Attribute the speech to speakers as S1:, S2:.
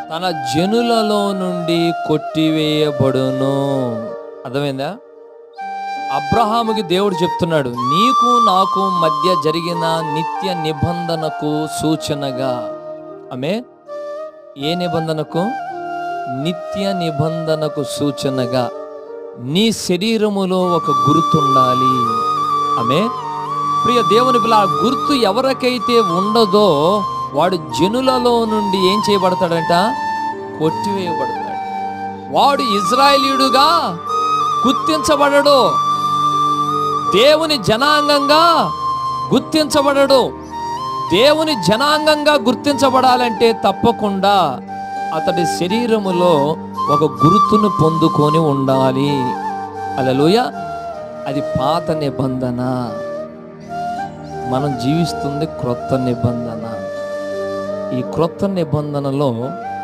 S1: తన జనులలో నుండి కొట్టివేయబడును. అర్థమైందా? అబ్రహాముకి దేవుడు చెప్తున్నాడు, నీకు నాకు మధ్య జరిగిన నిత్య నిబంధనకు సూచనగా. ఆమె ఏ నిబంధనకు? నిత్య నిబంధనకు సూచనగా నీ శరీరములో ఒక గుర్తుండాలి. ఆమె ప్రియ దేవుని పిల్ల, ఆ గుర్తు ఎవరికైతే ఉండదో వాడు జనులలో నుండి ఏం చేయబడతాడంట? కొట్టివేయబడతాడు. వాడు ఇజ్రాయేలీయుడుగా గుర్తించబడడు, దేవుని జనాంగంగా గుర్తించబడడు. దేవుని జనాంగంగా గుర్తించబడాలంటే తప్పకుండా అతడి శరీరములో ఒక గుర్తును పొందుకొని ఉండాలి. హల్లెలూయా. అది పాత నిబంధన. మనం జీవిస్తుంది క్రొత్త నిబంధన. ఈ క్రొత్త నిబంధనలో